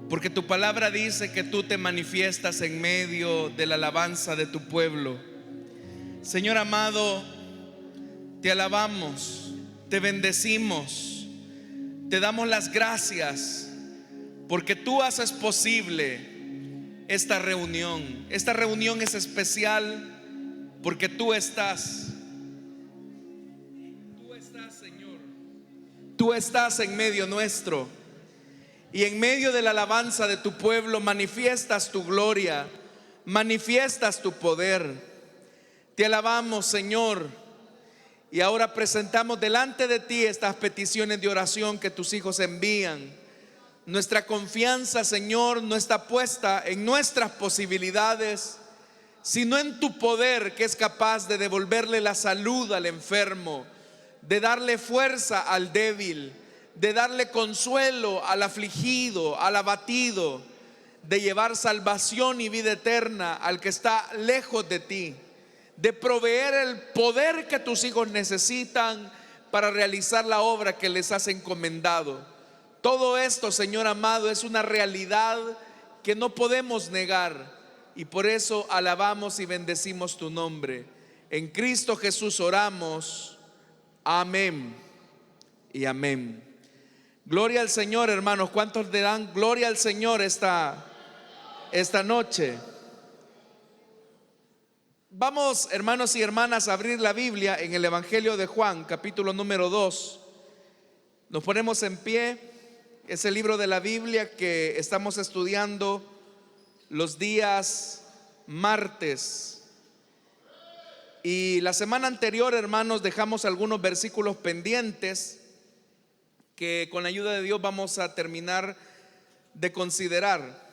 porque tu palabra dice que tú te manifiestas en medio de la alabanza de tu pueblo. Señor amado, te alabamos, te bendecimos, te damos las gracias, porque tú haces posible esta reunión. Esta reunión es especial porque tú estás, Señor. Tú estás en medio nuestro, y en medio de la alabanza de tu pueblo manifiestas tu gloria, manifiestas tu poder. Te alabamos, Señor, y ahora presentamos delante de ti estas peticiones de oración que tus hijos envían. Nuestra confianza, Señor, no está puesta en nuestras posibilidades, sino en tu poder, que es capaz de devolverle la salud al enfermo, de darle fuerza al débil, de darle consuelo al afligido, al abatido, de llevar salvación y vida eterna al que está lejos de ti, de proveer el poder que tus hijos necesitan para realizar la obra que les has encomendado. Todo esto, Señor amado, es una realidad que no podemos negar, y por eso alabamos y bendecimos tu nombre. En Cristo Jesús oramos. Amén y amén. Gloria al Señor, hermanos. ¿Cuántos le dan gloria al Señor esta noche? Vamos, hermanos y hermanas, a abrir la Biblia en el Evangelio de Juan, capítulo número 2. Nos ponemos en pie. Es el libro de la Biblia que estamos estudiando los días martes. Y la semana anterior, hermanos, dejamos algunos versículos pendientes que con la ayuda de Dios vamos a terminar de considerar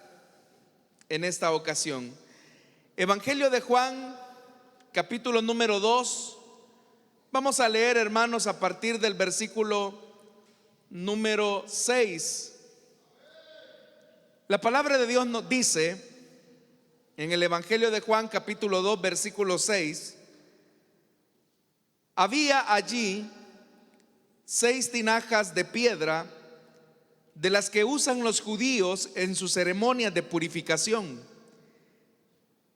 en esta ocasión. Evangelio de Juan, capítulo número 2. Vamos a leer, hermanos, a partir del versículo número 6. La palabra de Dios nos dice en el Evangelio de Juan, capítulo 2, versículo 6: había allí 6 tinajas de piedra, de las que usan los judíos en sus ceremonias de purificación.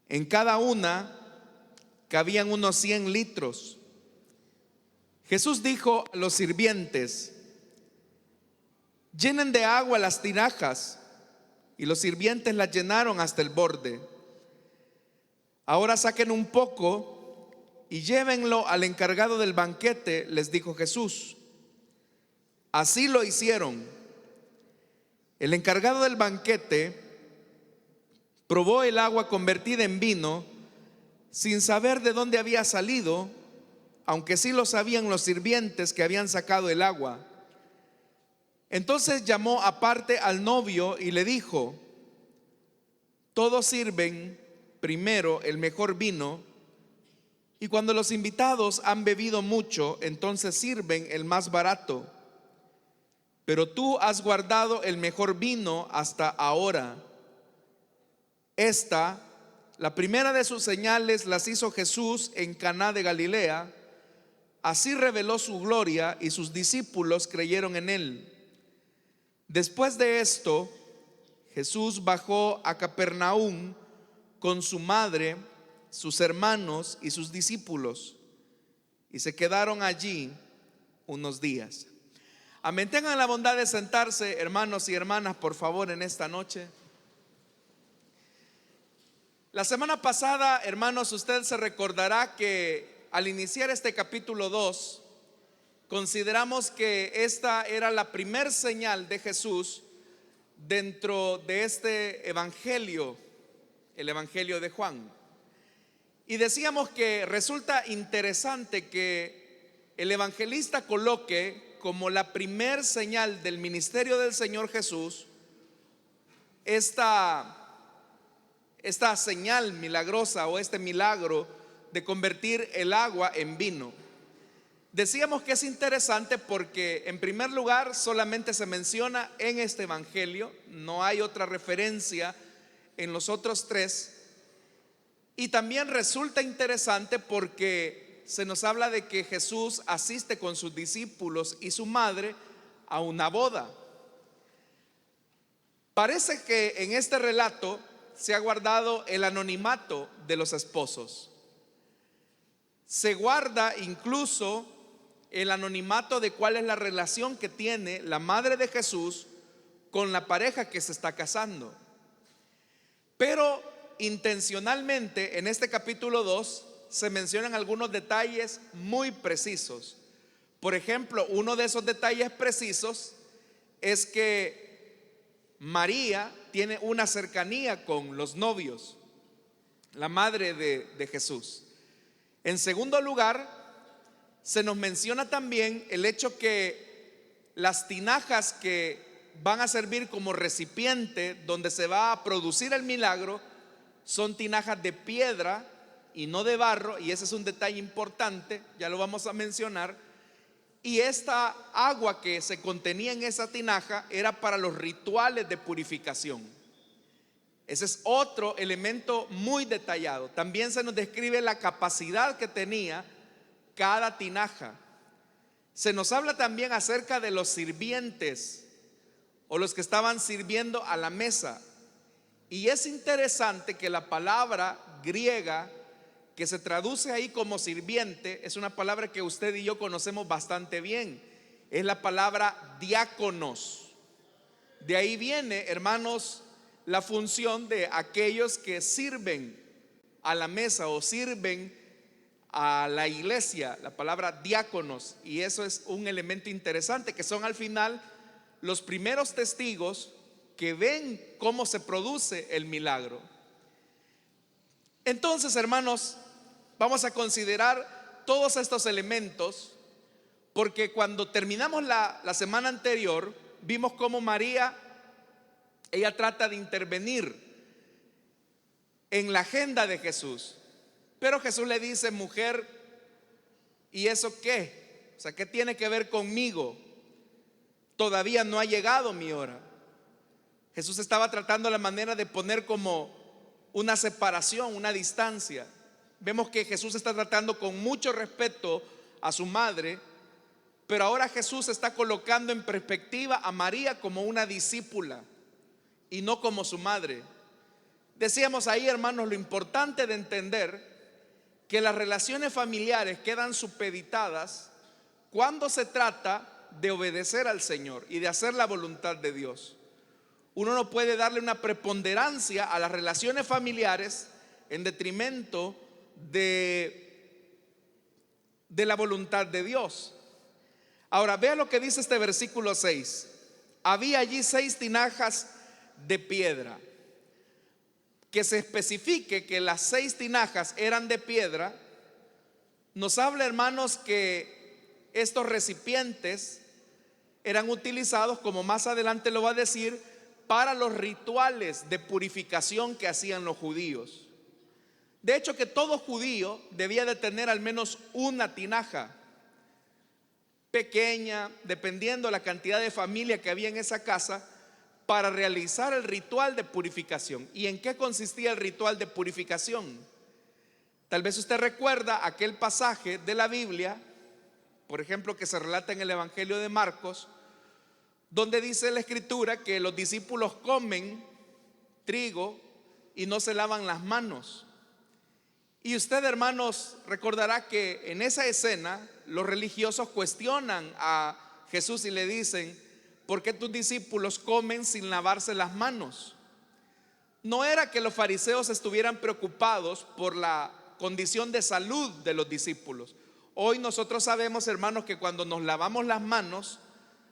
En cada una cabían unos 100 litros. Jesús dijo a los sirvientes: llenen de agua las tinajas. Y los sirvientes las llenaron hasta el borde. Ahora saquen un poco y llévenlo al encargado del banquete, les dijo Jesús. Así lo hicieron. El encargado del banquete probó el agua convertida en vino sin saber de dónde había salido, aunque sí lo sabían los sirvientes que habían sacado el agua. Entonces llamó aparte al novio y le dijo: todos sirven primero el mejor vino, y cuando los invitados han bebido mucho, entonces sirven el más barato. Pero tú has guardado el mejor vino hasta ahora. Esta, la primera de sus señales, las hizo Jesús en Caná de Galilea. Así reveló su gloria y sus discípulos creyeron en él. Después de esto, Jesús bajó a Capernaum con su madre, sus hermanos y sus discípulos, y se quedaron allí unos días. Amén. Tengan la bondad de sentarse, hermanos y hermanas, por favor, en esta noche. La semana pasada, hermanos, usted se recordará que al iniciar este capítulo 2, consideramos que esta era la primer señal de Jesús dentro de este evangelio, el Evangelio de Juan. Y decíamos que resulta interesante que el evangelista coloque como la primer señal del ministerio del Señor Jesús esta señal milagrosa o este milagro de convertir el agua en vino. Decíamos que es interesante porque en primer lugar solamente se menciona en este evangelio, no hay otra referencia en los otros 3. Y también resulta interesante porque se nos habla de que Jesús asiste con sus discípulos y su madre a una boda. Parece que en este relato se ha guardado el anonimato de los esposos. Se guarda incluso el anonimato de cuál es la relación que tiene la madre de Jesús con la pareja que se está casando. Pero intencionalmente en este capítulo 2 se mencionan algunos detalles muy precisos. Por ejemplo, uno de esos detalles precisos es que María tiene una cercanía con los novios, la madre de Jesús. En segundo lugar, se nos menciona también el hecho que las tinajas que van a servir como recipiente donde se va a producir el milagro son tinajas de piedra y no de barro, y ese es un detalle importante, ya lo vamos a mencionar. Y esta agua que se contenía en esa tinaja era para los rituales de purificación. Ese es otro elemento muy detallado. También se nos describe la capacidad que tenía cada tinaja. Se nos habla también acerca de los sirvientes o los que estaban sirviendo a la mesa. Y es interesante que la palabra griega que se traduce ahí como sirviente es una palabra que usted y yo conocemos bastante bien. Es la palabra diáconos. De ahí viene, hermanos, la función de aquellos que sirven a la mesa o sirven a la iglesia, la palabra diáconos. Y eso es un elemento interesante, que son al final los primeros testigos que ven cómo se produce el milagro. Entonces, hermanos, vamos a considerar todos estos elementos, porque cuando terminamos la semana anterior, vimos cómo María, ella trata de intervenir en la agenda de Jesús. Pero Jesús le dice: mujer, ¿y eso qué? O sea, ¿qué tiene que ver conmigo? Todavía no ha llegado mi hora. Jesús estaba tratando la manera de poner como una separación, una distancia. Vemos que Jesús está tratando con mucho respeto a su madre, pero ahora Jesús está colocando en perspectiva a María como una discípula y no como su madre. Decíamos ahí, hermanos, lo importante de entender que las relaciones familiares quedan supeditadas cuando se trata de obedecer al Señor y de hacer la voluntad de Dios. Uno no puede darle una preponderancia a las relaciones familiares en detrimento de la voluntad de Dios. Ahora vea lo que dice este versículo 6. Había allí 6 tinajas de piedra. Que se especifique que las 6 tinajas eran de piedra nos habla, hermanos, que estos recipientes eran utilizados, como más adelante lo va a decir, para los rituales de purificación que hacían los judíos. De hecho, que todo judío debía de tener al menos una tinaja pequeña, dependiendo la cantidad de familia que había en esa casa, para realizar el ritual de purificación. ¿Y en qué consistía el ritual de purificación? Tal vez usted recuerda aquel pasaje de la Biblia, por ejemplo, que se relata en el Evangelio de Marcos, donde dice la Escritura que los discípulos comen trigo y no se lavan las manos. Y usted, hermanos, recordará que en esa escena los religiosos cuestionan a Jesús y le dicen: ¿por qué tus discípulos comen sin lavarse las manos? No era que los fariseos estuvieran preocupados por la condición de salud de los discípulos. Hoy nosotros sabemos, hermanos, que cuando nos lavamos las manos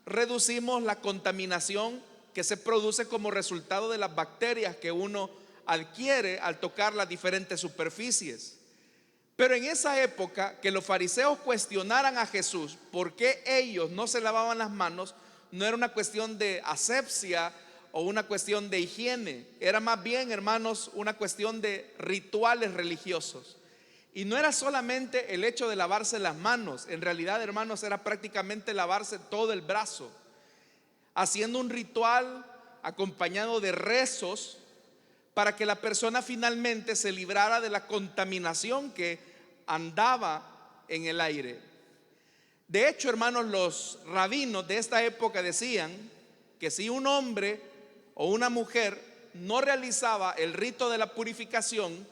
reducimos la contaminación que se produce como resultado de las bacterias que uno adquiere al tocar las diferentes superficies. Pero en esa época, que los fariseos cuestionaran a Jesús por qué ellos no se lavaban las manos, no era una cuestión de asepsia o una cuestión de higiene, era más bien, hermanos, una cuestión de rituales religiosos. Y no era solamente el hecho de lavarse las manos, en realidad, hermanos, era prácticamente lavarse todo el brazo, haciendo un ritual acompañado de rezos para que la persona finalmente se librara de la contaminación que andaba en el aire. De hecho, hermanos, los rabinos de esta época decían que si un hombre o una mujer no realizaba el rito de la purificación,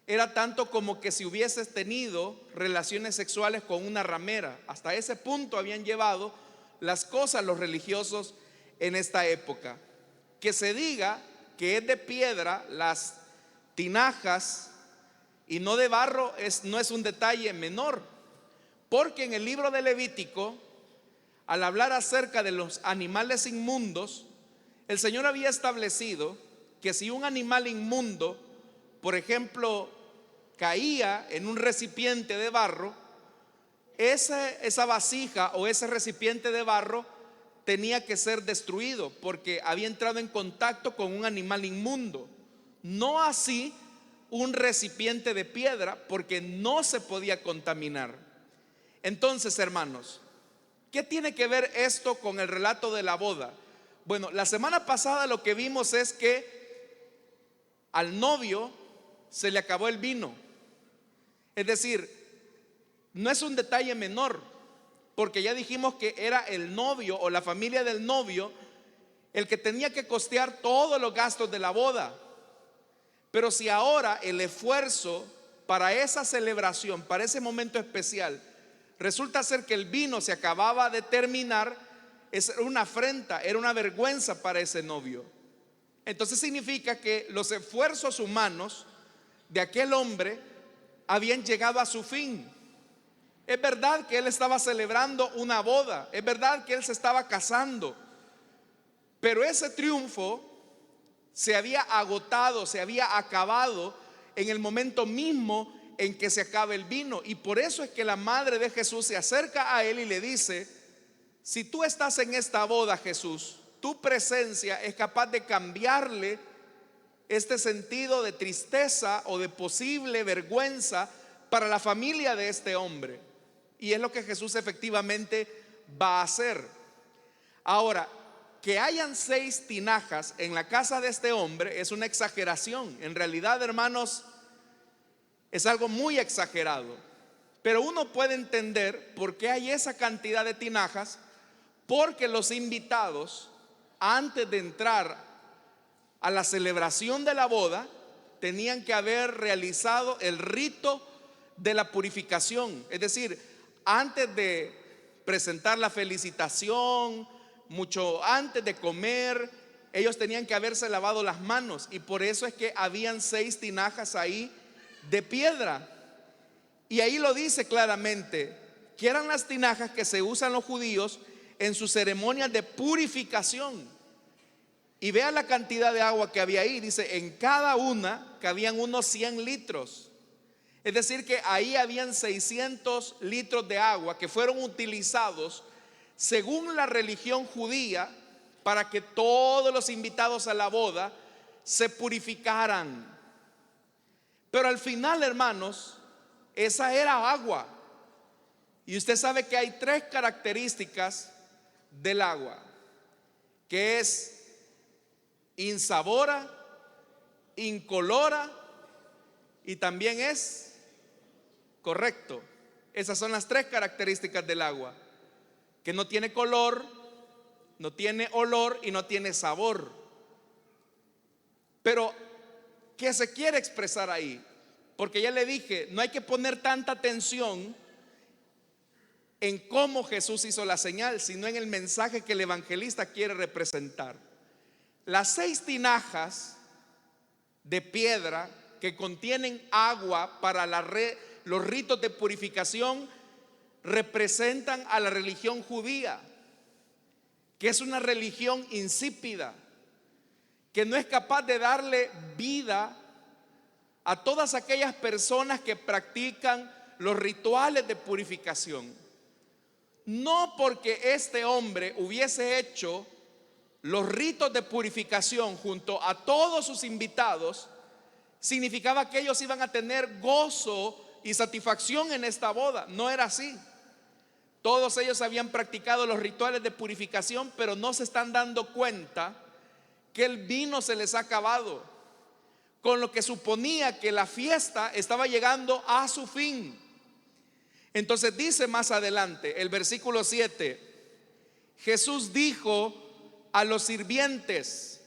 era tanto como que si hubieses tenido relaciones sexuales con una ramera. Hasta ese punto habían llevado las cosas los religiosos en esta época. Que se diga que es de piedra las tinajas y no de barro no es un detalle menor, porque en el libro de Levítico, al hablar acerca de los animales inmundos, el Señor había establecido que si un animal inmundo, por ejemplo, caía en un recipiente de barro, esa vasija o ese recipiente de barro tenía que ser destruido porque había entrado en contacto con un animal inmundo. No así un recipiente de piedra, porque no se podía contaminar. Entonces, hermanos, ¿qué tiene que ver esto con el relato de la boda? Bueno, la semana pasada lo que vimos es que al novio se le acabó el vino. Es decir, no es un detalle menor, porque ya dijimos que era el novio o la familia del novio el que tenía que costear todos los gastos de la boda. Pero si ahora el esfuerzo para esa celebración, para ese momento especial, resulta ser que el vino se acababa de terminar, es una afrenta, era una vergüenza para ese novio. Entonces significa que los esfuerzos humanos de aquel hombre habían llegado a su fin. Es verdad que él estaba celebrando una boda, es verdad que él se estaba casando, pero ese triunfo se había agotado, se había acabado en el momento mismo en que se acaba el vino. Y por eso es que la madre de Jesús se acerca a él y le dice: si tú estás en esta boda, Jesús, tu presencia es capaz de cambiarle este sentido de tristeza o de posible vergüenza para la familia de este hombre. Y es lo que Jesús efectivamente va a hacer. Ahora, que hayan 6 tinajas en la casa de este hombre es una exageración. En realidad, hermanos, es algo muy exagerado. Pero uno puede entender por qué hay esa cantidad de tinajas, porque los invitados, antes de entrar a la celebración de la boda, tenían que haber realizado el rito de la purificación. Es decir, antes de presentar la felicitación, mucho antes de comer, ellos tenían que haberse lavado las manos. Y por eso es que habían 6 tinajas ahí de piedra. Y ahí lo dice claramente, que eran las tinajas que se usan los judíos en sus ceremonias de purificación. Y vea la cantidad de agua que había ahí. Dice, en cada una cabían unos 100 litros. Es decir que ahí habían 600 litros de agua que fueron utilizados según la religión judía para que todos los invitados a la boda se purificaran. Pero al final, hermanos, esa era agua. Y usted sabe que hay 3 características del agua, que es insabora, incolora y también es correcto. Esas son las 3 características del agua: que no tiene color, no tiene olor y no tiene sabor. Pero ¿qué se quiere expresar ahí? Porque ya le dije, no hay que poner tanta atención en cómo Jesús hizo la señal, sino en el mensaje que el evangelista quiere representar. Las 6 tinajas de piedra que contienen agua para los ritos de purificación representan a la religión judía, que es una religión insípida, que no es capaz de darle vida a todas aquellas personas que practican los rituales de purificación. No porque este hombre hubiese hecho los ritos de purificación junto a todos sus invitados, significaba que ellos iban a tener gozo y satisfacción en esta boda. No era así. Todos ellos habían practicado los rituales de purificación, pero no se están dando cuenta que el vino se les ha acabado, con lo que suponía que la fiesta estaba llegando a su fin. Entonces dice más adelante el versículo 7: Jesús dijo a los sirvientes: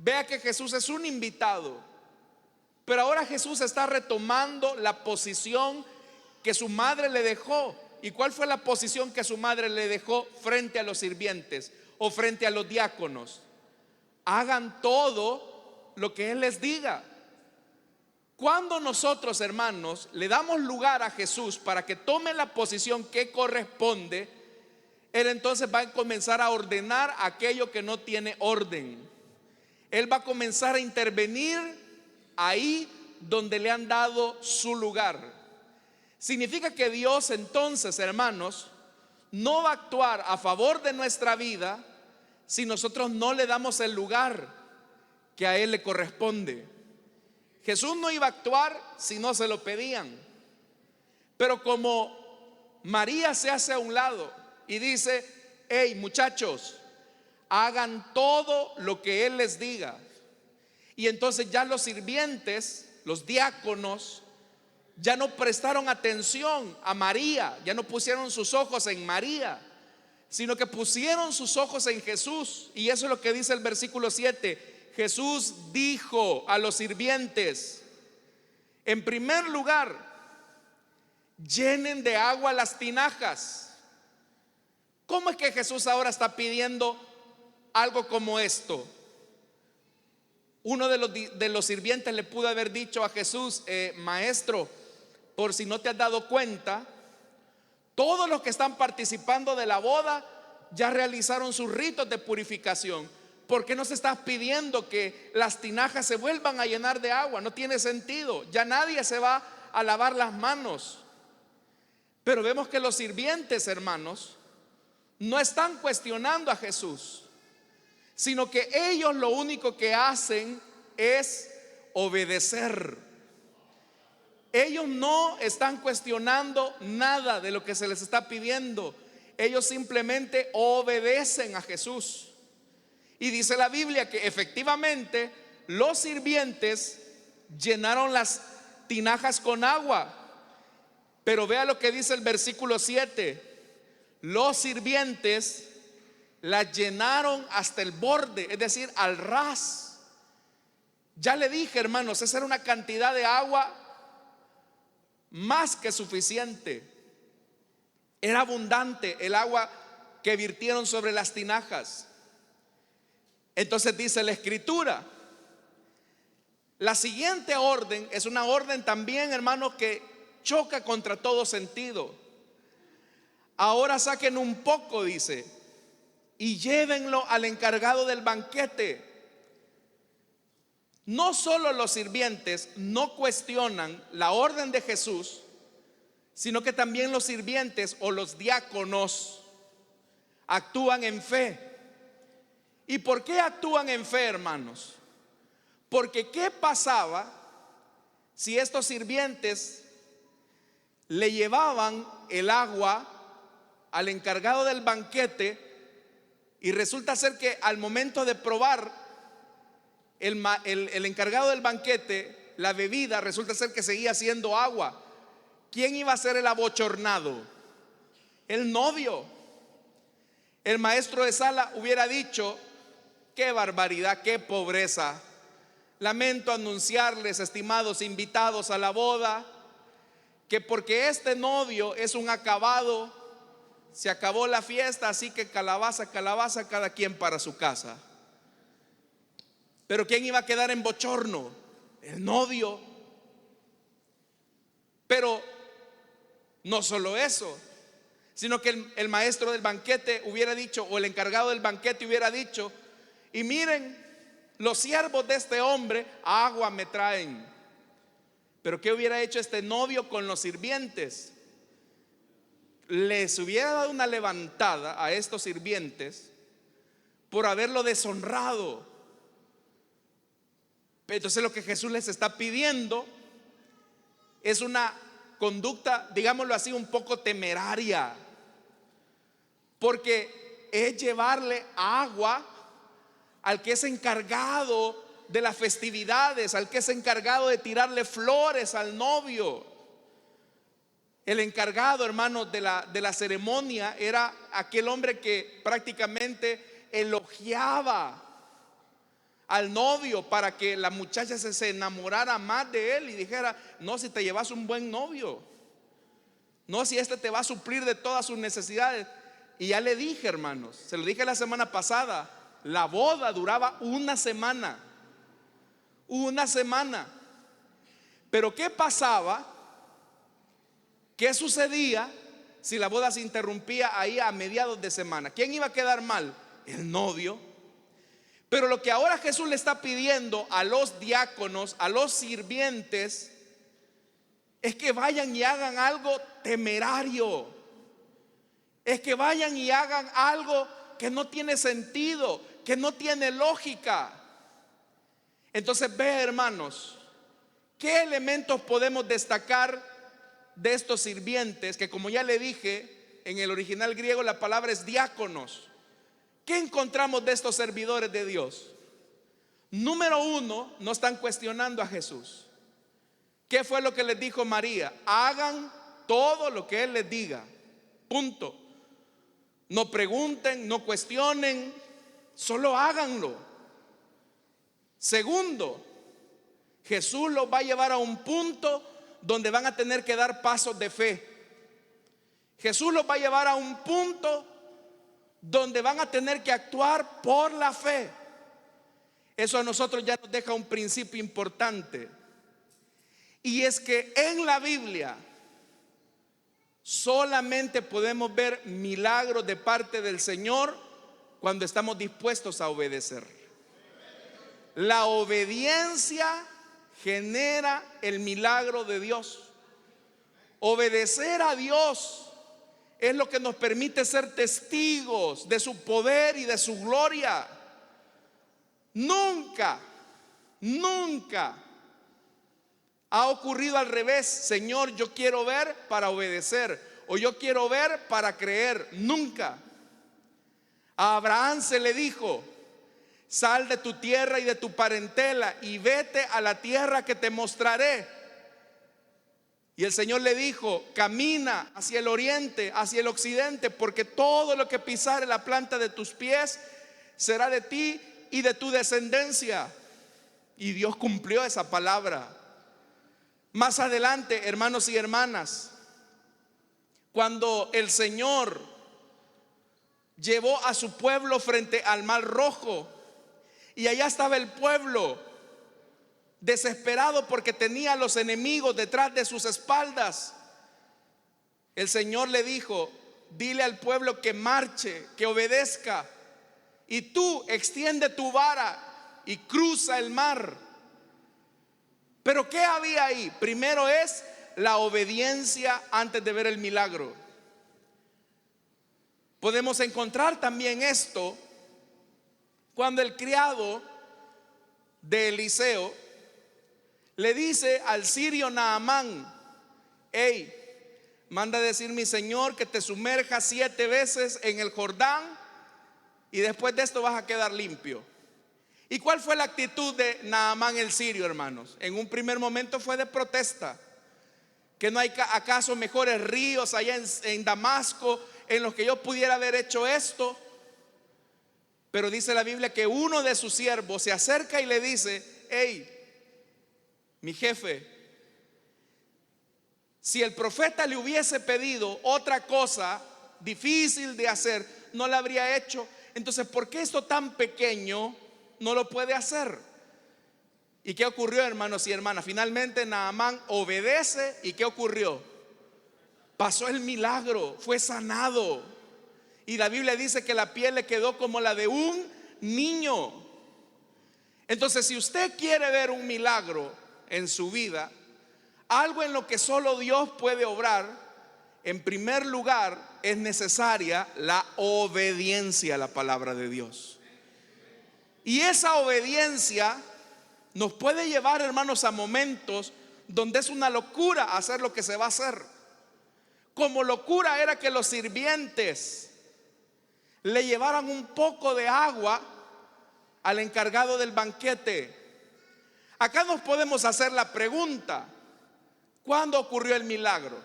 Vea que Jesús es un invitado, pero ahora Jesús está retomando la posición que su madre le dejó. ¿Y cuál fue la posición que su madre le dejó frente a los sirvientes o frente a los diáconos? Hagan todo lo que Él les diga. Cuando nosotros, hermanos, le damos lugar a Jesús para que tome la posición que corresponde, Él entonces va a comenzar a ordenar aquello que no tiene orden. Él va a comenzar a intervenir ahí donde le han dado su lugar. Significa que Dios entonces, hermanos, no va a actuar a favor de nuestra vida si nosotros no le damos el lugar que a Él le corresponde. Jesús no iba a actuar si no se lo pedían. Pero como María se hace a un lado y dice: hey, muchachos, hagan todo lo que Él les diga. Y entonces ya los sirvientes, los diáconos, ya no prestaron atención a María, ya no pusieron sus ojos en María, sino que pusieron sus ojos en Jesús. Y eso es lo que dice el versículo 7. Jesús dijo a los sirvientes: en primer lugar, llenen de agua las tinajas. ¿Cómo es que Jesús ahora está pidiendo algo como esto? Uno de los sirvientes le pudo haber dicho a Jesús: maestro, por si no te has dado cuenta, todos los que están participando de la boda ya realizaron sus ritos de purificación. ¿Por qué nos estás pidiendo que las tinajas se vuelvan a llenar de agua? No tiene sentido, ya nadie se va a lavar las manos. Pero vemos que los sirvientes, hermanos, no están cuestionando a Jesús, sino que ellos lo único que hacen es obedecer. Ellos no están cuestionando nada de lo que se les está pidiendo. Ellos simplemente obedecen a Jesús. Y dice la Biblia que efectivamente los sirvientes llenaron las tinajas con agua. Pero vea lo que dice el versículo 7. Los sirvientes las llenaron hasta el borde, es decir, al ras. Ya le dije, hermanos, esa era una cantidad de agua más que suficiente. Era abundante el agua que virtieron sobre las tinajas. Entonces dice la Escritura, la siguiente orden es una orden también, hermanos, que choca contra todo sentido. Ahora saquen un poco, dice, y llévenlo al encargado del banquete. No solo los sirvientes no cuestionan la orden de Jesús, sino que también los sirvientes o los diáconos actúan en fe. ¿Y por qué actúan en fe, hermanos? Porque ¿qué pasaba si estos sirvientes le llevaban el agua al encargado del banquete y resulta ser que al momento de probar el encargado del banquete la bebida, resulta ser que seguía siendo agua? ¿Quién iba a ser el abochornado? El novio. El maestro de sala hubiera dicho: qué barbaridad, qué pobreza. Lamento anunciarles, estimados invitados a la boda, que porque este novio es un acabado, se acabó la fiesta, así que calabaza, calabaza, cada quien para su casa. Pero ¿quién iba a quedar en bochorno? El novio. Pero no solo eso, sino que el maestro del banquete hubiera dicho, o el encargado del banquete hubiera dicho: y miren, los siervos de este hombre agua me traen. Pero ¿qué hubiera hecho este novio con los sirvientes? Les hubiera dado una levantada a estos sirvientes por haberlo deshonrado. Entonces lo que Jesús les está pidiendo es una conducta, digámoslo así, un poco temeraria, porque es llevarle agua al que es encargado de las festividades, al que es encargado de tirarle flores al novio. El encargado, hermano, de la ceremonia era aquel hombre que prácticamente elogiaba al novio para que la muchacha se enamorara más de él y dijera: no, si te llevas un buen novio, no, si este te va a suplir de todas sus necesidades. Y ya le dije, hermanos, se lo dije la semana pasada, la boda duraba una semana. Una semana. Pero ¿qué pasaba? ¿Qué sucedía si la boda se interrumpía ahí a mediados de semana? ¿Quién iba a quedar mal? El novio. Pero lo que ahora Jesús le está pidiendo a los diáconos, a los sirvientes, es que vayan y hagan algo temerario. Es que vayan y hagan algo que no tiene sentido, que no tiene lógica. Entonces, ve, hermanos, ¿qué elementos podemos destacar de estos sirvientes? Que, como ya le dije, en el original griego la palabra es diáconos. ¿Qué encontramos de estos servidores de Dios? Número uno, no están cuestionando a Jesús. ¿Qué fue lo que les dijo María? Hagan todo lo que Él les diga. Punto. No pregunten, no cuestionen, solo háganlo. Segundo, Jesús los va a llevar a un punto donde van a tener que dar pasos de fe. Jesús los va a llevar a un punto donde van a tener que actuar por la fe. Eso a nosotros ya nos deja un principio importante. Y es que en la Biblia solamente podemos ver milagros de parte del Señor cuando estamos dispuestos a obedecer. La obediencia genera el milagro de Dios. Obedecer a Dios es lo que nos permite ser testigos de su poder y de su gloria. Nunca ha ocurrido al revés: Señor, yo quiero ver para obedecer, o yo quiero ver para creer. Nunca. A Abraham se le dijo: sal de tu tierra y de tu parentela y vete a la tierra que te mostraré. Y el Señor le dijo: camina hacia el oriente, hacia el occidente, porque todo lo que pisare la planta de tus pies será de ti y de tu descendencia. Y Dios cumplió esa palabra. Más adelante, hermanos y hermanas, cuando el Señor llevó a su pueblo frente al Mar Rojo, y allá estaba el pueblo desesperado porque tenía a los enemigos detrás de sus espaldas, el Señor le dijo: dile al pueblo que marche, que obedezca, y tú extiende tu vara y cruza el mar. Pero ¿qué había ahí? Primero es la obediencia antes de ver el milagro. Podemos encontrar también esto cuando el criado de Eliseo le dice al sirio Naamán: hey, manda a decir mi señor que te sumerjas 7 veces en el Jordán y después de esto vas a quedar limpio. ¿Y cuál fue la actitud de Naamán el sirio, hermanos? En un primer momento fue de protesta. ¿Que no hay acaso mejores ríos allá en Damasco en los que yo pudiera haber hecho esto? Pero dice la Biblia que uno de sus siervos se acerca y le dice: hey, mi jefe, si el profeta le hubiese pedido otra cosa difícil de hacer, no la habría hecho. Entonces, ¿por qué esto tan pequeño no lo puede hacer? ¿Y qué ocurrió, hermanos y hermanas? Finalmente Naamán obedece. ¿Y qué ocurrió? Pasó el milagro, fue sanado. Y la Biblia dice que la piel le quedó como la de un niño. Entonces, si usted quiere ver un milagro en su vida, algo en lo que solo Dios puede obrar, en primer lugar es necesaria la obediencia a la palabra de Dios. Y esa obediencia nos puede llevar, hermanos, a momentos donde es una locura hacer lo que se va a hacer. Como locura era que los sirvientes le llevaran un poco de agua al encargado del banquete. Acá nos podemos hacer la pregunta: ¿cuándo ocurrió el milagro?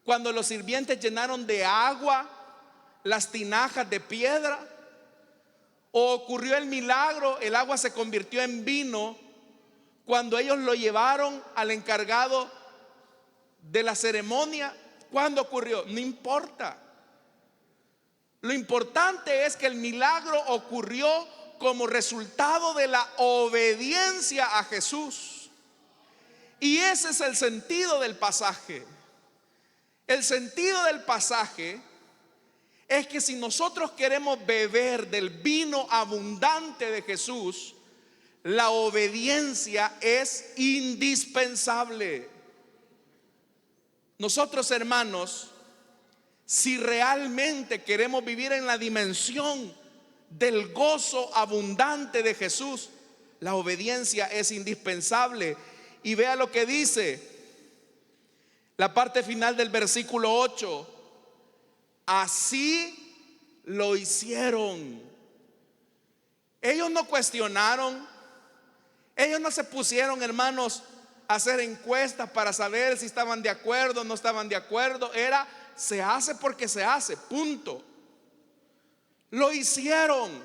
¿Cuando los sirvientes llenaron de agua las tinajas de piedra? O ocurrió el milagro, el agua se convirtió en vino cuando ellos lo llevaron al encargado de la ceremonia. ¿Cuándo ocurrió? No importa. Lo importante es que el milagro ocurrió como resultado de la obediencia a Jesús. Y ese es el sentido del pasaje. El sentido del pasaje es que si nosotros queremos beber del vino abundante de Jesús, la obediencia es indispensable. Nosotros, hermanos, si realmente queremos vivir en la dimensión del gozo abundante de Jesús, la obediencia es indispensable. Y vea lo que dice la parte final del versículo 8. Así lo hicieron. Ellos no cuestionaron. Ellos no se pusieron, hermanos, a hacer encuestas para saber si estaban de acuerdo o no estaban de acuerdo. Era, se hace porque se hace, punto. Lo hicieron.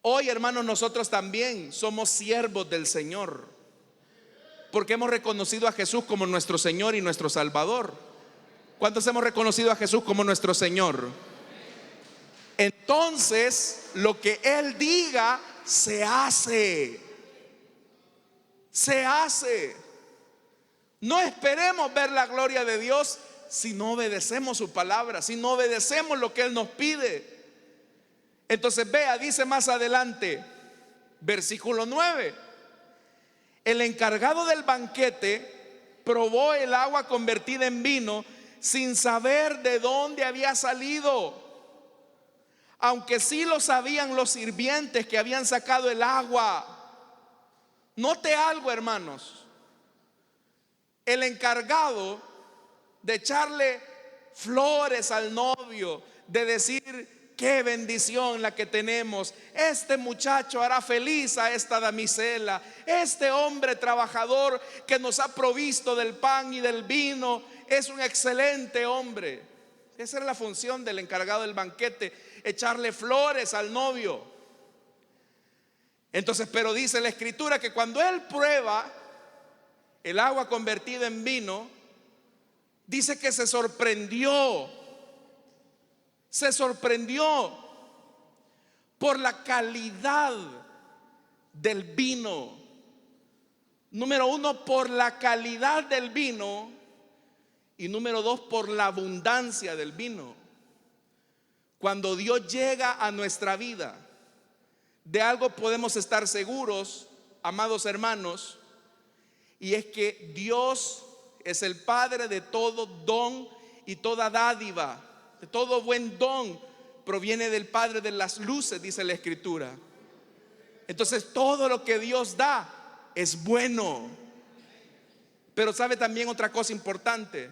Hoy, hermanos, nosotros también somos siervos del Señor, porque hemos reconocido a Jesús como nuestro Señor y nuestro Salvador. ¿Cuántos hemos reconocido a Jesús como nuestro Señor? Entonces, lo que Él diga, se hace. Se hace. No esperemos ver la gloria de Dios si no obedecemos su palabra, si no obedecemos lo que Él nos pide. Entonces vea, dice más adelante, versículo 9: el encargado del banquete probó el agua convertida en vino sin saber de dónde había salido, aunque sí lo sabían los sirvientes que habían sacado el agua. Note algo, hermanos. El encargado de echarle flores al novio, de decir: qué bendición la que tenemos, este muchacho hará feliz a esta damisela, este hombre trabajador que nos ha provisto del pan y del vino es un excelente hombre. Esa era la función del encargado del banquete, echarle flores al novio. Entonces, pero dice la escritura que cuando él prueba el agua convertida en vino, dice que se sorprendió por la calidad del vino. Número uno, por la calidad del vino, y número dos, por la abundancia del vino. Cuando Dios llega a nuestra vida, de algo podemos estar seguros, amados hermanos, y es que Dios es el Padre de todo don y toda dádiva. De todo buen don proviene del Padre de las luces, dice la escritura. Entonces todo lo que Dios da es bueno. Pero sabe también otra cosa importante: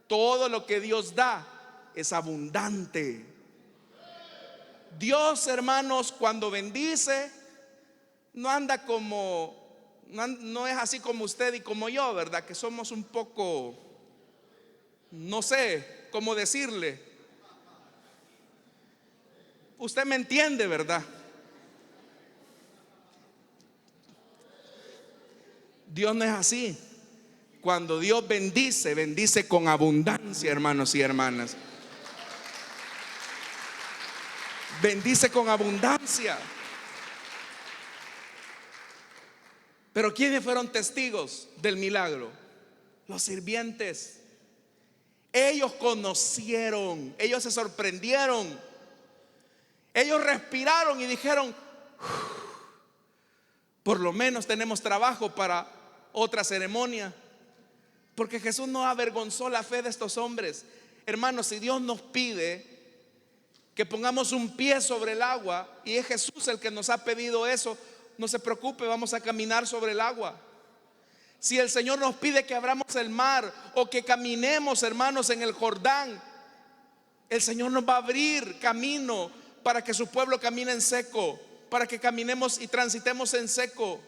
todo lo que Dios da es abundante. Dios, hermanos, cuando bendice, no anda como, no es así como usted y como yo, ¿verdad? Que somos un poco, no sé cómo decirle. Usted me entiende, ¿verdad? Dios no es así. Cuando Dios bendice, bendice con abundancia, hermanos y hermanas. Bendice con abundancia. Pero ¿quiénes fueron testigos del milagro? Los sirvientes. Ellos conocieron, ellos se sorprendieron, ellos respiraron y dijeron: por lo menos tenemos trabajo para otra ceremonia. Porque Jesús no avergonzó la fe de estos hombres. Hermanos, si Dios nos pide que pongamos un pie sobre el agua, y es Jesús el que nos ha pedido eso, no se preocupe, vamos a caminar sobre el agua. Si el Señor nos pide que abramos el mar o que caminemos, hermanos, en el Jordán, el Señor nos va a abrir camino para que su pueblo camine en seco, para que caminemos y transitemos en seco.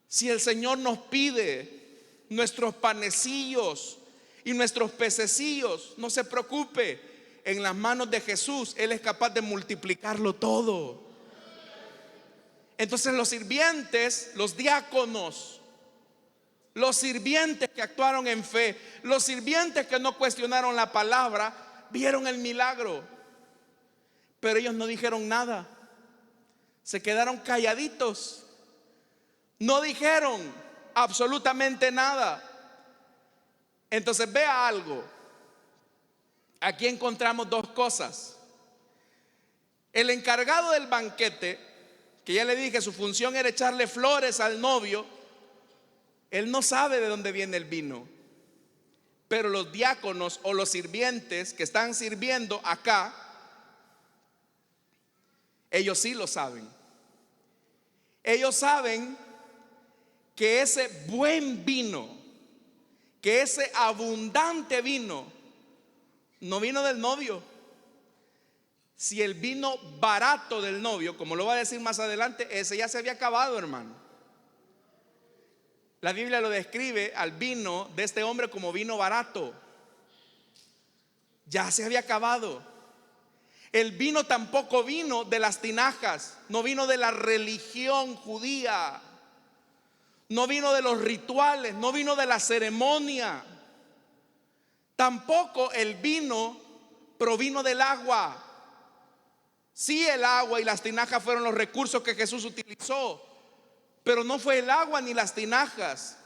Si el Señor nos pide nuestros panecillos y nuestros pececillos, no se preocupe, en las manos de Jesús, Él es capaz de multiplicarlo todo. Entonces los sirvientes, los diáconos, los sirvientes que actuaron en fe, los sirvientes que no cuestionaron la palabra, vieron el milagro. Pero ellos no dijeron nada. Se quedaron calladitos. No dijeron absolutamente nada. Entonces vea algo. Aquí encontramos dos cosas. El encargado del banquete, que ya le dije su función era echarle flores al novio, él no sabe de dónde viene el vino. Pero los diáconos o los sirvientes que están sirviendo acá, ellos sí lo saben. Ellos saben que ese buen vino, que ese abundante vino, no vino del novio. Si el vino barato del novio, como lo va a decir más adelante, ese ya se había acabado, hermano. La Biblia lo describe al vino de este hombre como vino barato. Ya se había acabado. El vino tampoco vino de las tinajas, no vino de la religión judía, no vino de los rituales, no vino de la ceremonia. Tampoco el vino provino del agua. Sí, el agua y las tinajas fueron los recursos que Jesús utilizó, pero no fue el agua ni las tinajas,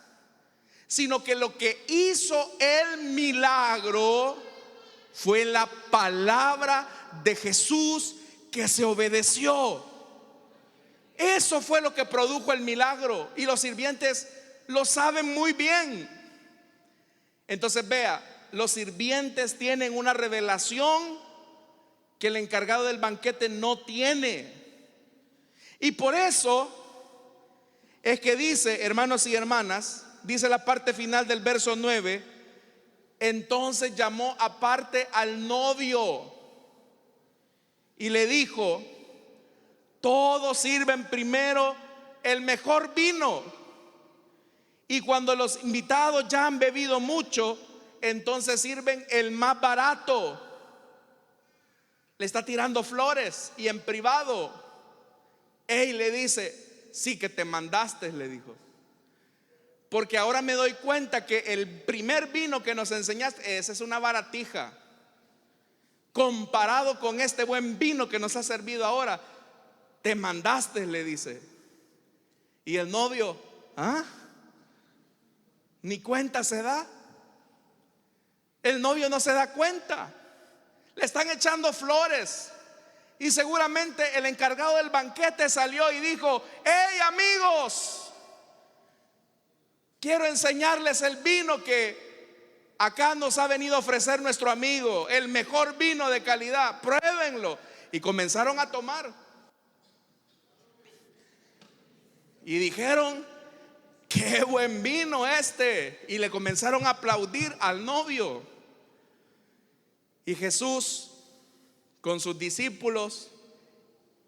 sino que lo que hizo el milagro fue la palabra de Jesús que se obedeció. Eso fue lo que produjo el milagro, y los sirvientes lo saben muy bien. Entonces vea, los sirvientes tienen una revelación que el encargado del banquete no tiene. Y por eso es que dice, hermanos y hermanas, dice la parte final del verso 9: entonces llamó aparte al novio y le dijo: todos sirven primero el mejor vino, y cuando los invitados ya han bebido mucho, entonces sirven el más barato. Le está tirando flores, y en privado él le dice: sí que te mandaste, le dijo, porque ahora me doy cuenta que el primer vino que nos enseñaste, esa es una baratija comparado con este buen vino que nos ha servido ahora. Te mandaste, le dice. Y el novio, ni cuenta se da. El novio no se da cuenta. Le están echando flores, y seguramente el encargado del banquete salió y dijo: hey amigos, quiero enseñarles el vino que acá nos ha venido a ofrecer nuestro amigo, el mejor vino de calidad, pruébenlo. Y comenzaron a tomar. Y dijeron: qué buen vino este. Y le comenzaron a aplaudir al novio. Y Jesús, con sus discípulos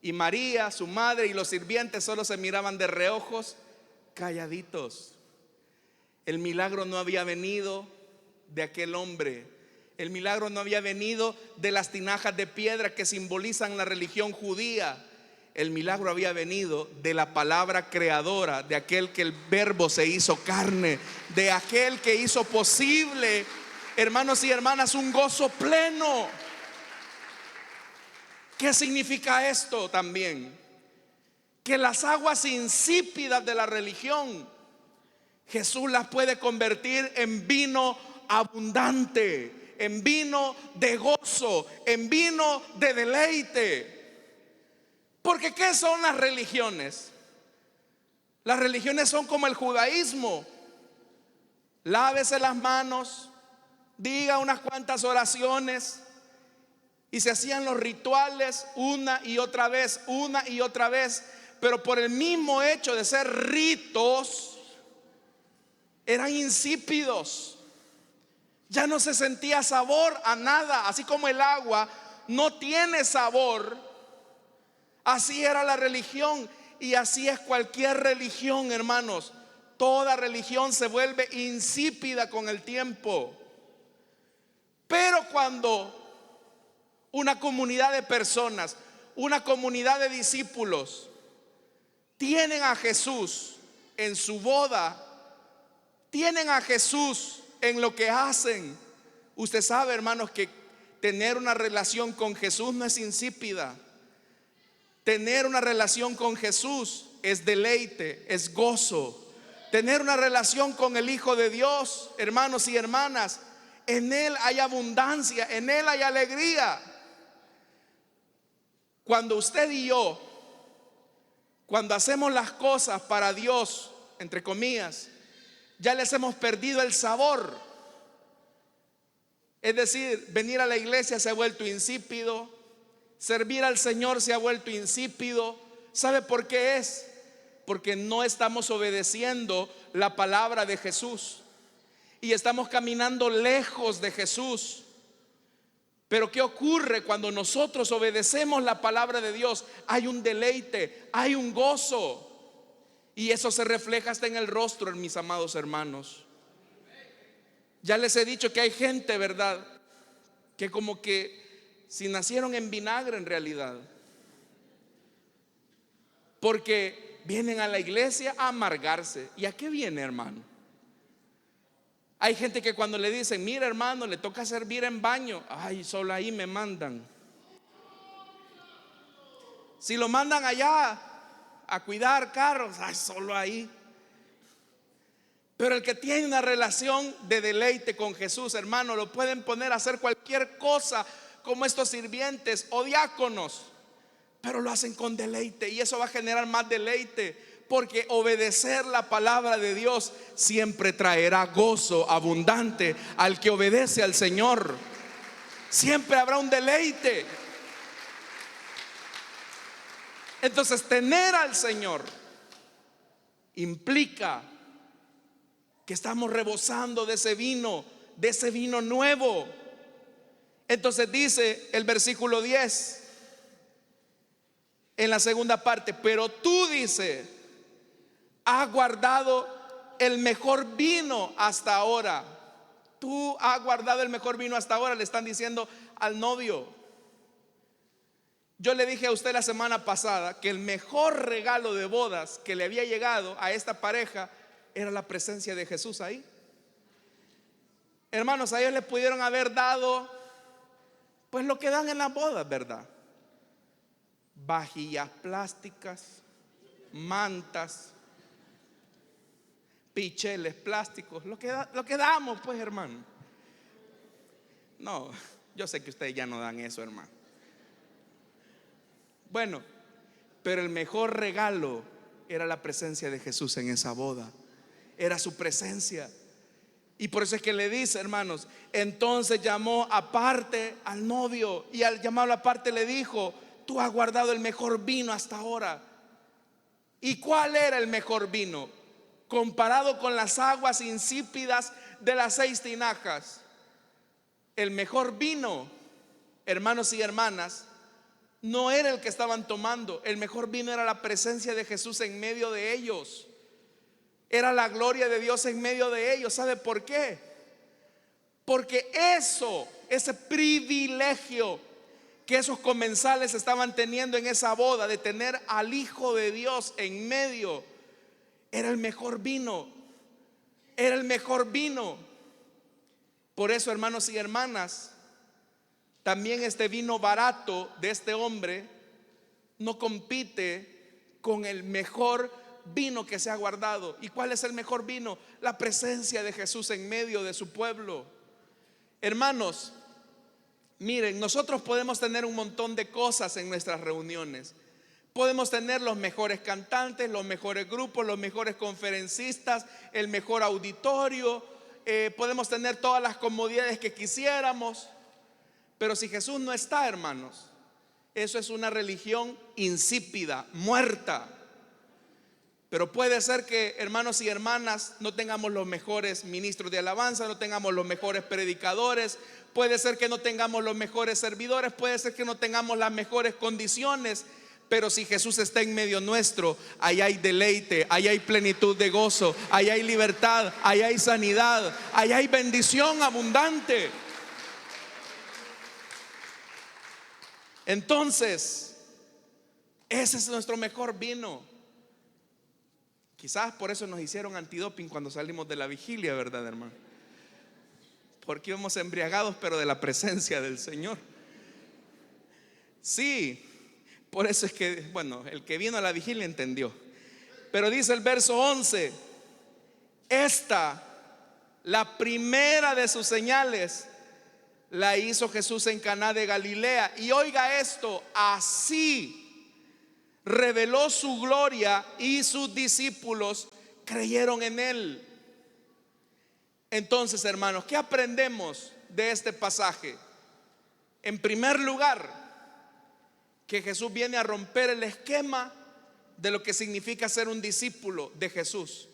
y María, su madre, y los sirvientes solo se miraban de reojos, calladitos. El milagro no había venido de aquel hombre. El milagro no había venido de las tinajas de piedra que simbolizan la religión judía. El milagro había venido de la palabra creadora, de aquel que el verbo se hizo carne, de aquel que hizo posible, hermanos y hermanas, un gozo pleno. ¿Qué significa esto también? Que las aguas insípidas de la religión, Jesús las puede convertir en vino abundante, en vino de gozo, en vino de deleite. Porque ¿qué son las religiones? Las religiones son como el judaísmo. Lávese las manos, diga unas cuantas oraciones, y se hacían los rituales una y otra vez, una y otra vez. Pero por el mismo hecho de ser ritos, eran insípidos. Ya no se sentía sabor a nada. Así como el agua no tiene sabor, así era la religión. Y así es cualquier religión, hermanos. Toda religión se vuelve insípida con el tiempo. Pero cuando una comunidad de personas, una comunidad de discípulos, tienen a Jesús en su boda, tienen a Jesús en lo que hacen. Usted sabe, hermanos, que tener una relación con Jesús no es insípida. Tener una relación con Jesús es deleite, es gozo. Tener una relación con el Hijo de Dios, hermanos y hermanas, en Él hay abundancia, en Él hay alegría. Cuando usted y yo, cuando hacemos las cosas para Dios, entre comillas, ya les hemos perdido el sabor. Es decir, venir a la iglesia se ha vuelto insípido, servir al Señor se ha vuelto insípido. ¿Sabe por qué es? Porque no estamos obedeciendo la palabra de Jesús y estamos caminando lejos de Jesús. Pero ¿qué ocurre cuando nosotros obedecemos la palabra de Dios? Hay un deleite, hay un gozo, y eso se refleja hasta en el rostro, mis amados hermanos. Ya les he dicho que hay gente, ¿verdad?, que como que si nacieron en vinagre en realidad, porque vienen a la iglesia a amargarse. ¿Y a qué viene, hermano? Hay gente que cuando le dicen, mira, hermano, le toca servir en baño, ay, solo ahí me mandan. Si lo mandan allá a cuidar carros, ay, solo ahí. Pero el que tiene una relación de deleite con Jesús, hermano, lo pueden poner a hacer cualquier cosa, como estos sirvientes o diáconos, pero lo hacen con deleite, y eso va a generar más deleite. Porque obedecer la palabra de Dios siempre traerá gozo abundante al que obedece al Señor. Siempre habrá un deleite. Entonces, tener al Señor implica que estamos rebosando de ese vino nuevo. Entonces dice el versículo 10 en la segunda parte: pero tú, dice, has guardado el mejor vino hasta ahora. Tú has guardado el mejor vino hasta ahora, le están diciendo al novio. Yo le dije a usted la semana pasada que el mejor regalo de bodas que le había llegado a esta pareja era la presencia de Jesús ahí. Hermanos, a ellos le pudieron haber dado pues lo que dan en las bodas, ¿verdad? Vajillas plásticas, mantas, picheles plásticos, lo que damos, pues, hermano. No, yo sé que ustedes ya no dan eso, hermano. Bueno, pero el mejor regalo era la presencia de Jesús en esa boda. Era su presencia. Y por eso es que le dice, hermanos, entonces llamó aparte al novio, y al llamarlo aparte le dijo: tú has guardado el mejor vino hasta ahora. ¿Y cuál era el mejor vino? Comparado con las aguas insípidas de las 6 tinajas. El mejor vino, hermanos y hermanas, no era el que estaban tomando. El mejor vino era la presencia de Jesús en medio de ellos. Era la gloria de Dios en medio de ellos. ¿Sabe por qué? Porque ese privilegio que esos comensales estaban teniendo en esa boda, de tener al Hijo de Dios en medio, era el mejor vino. Era el mejor vino. Por eso, hermanos y hermanas, también este vino barato de este hombre no compite con el mejor vino que se ha guardado. ¿Y cuál es el mejor vino? La presencia de Jesús en medio de su pueblo. Hermanos, miren, nosotros podemos tener un montón de cosas en nuestras reuniones. Podemos tener los mejores cantantes, los mejores grupos, los mejores conferencistas, el mejor auditorio, podemos tener todas las comodidades que quisiéramos. Pero si Jesús no está, hermanos, eso es una religión insípida, muerta. Pero puede ser que, hermanos y hermanas, no tengamos los mejores ministros de alabanza, no tengamos los mejores predicadores, puede ser que no tengamos los mejores servidores, puede ser que no tengamos las mejores condiciones. Pero si Jesús está en medio nuestro, ahí hay deleite, ahí hay plenitud de gozo, ahí hay libertad, ahí hay sanidad, ahí hay bendición abundante. Entonces, ese es nuestro mejor vino. Quizás por eso nos hicieron antidoping cuando salimos de la vigilia, ¿verdad, hermano? Porque íbamos embriagados, pero de la presencia del Señor. Sí, por eso es que, bueno, el que vino a la vigilia entendió. Pero dice el verso 11: esta, la primera de sus señales, la hizo Jesús en Caná de Galilea. Y oiga esto, así reveló su gloria y sus discípulos creyeron en él. Entonces, hermanos, ¿qué aprendemos de este pasaje? En primer lugar, que Jesús viene a romper el esquema de lo que significa ser un discípulo de Jesús.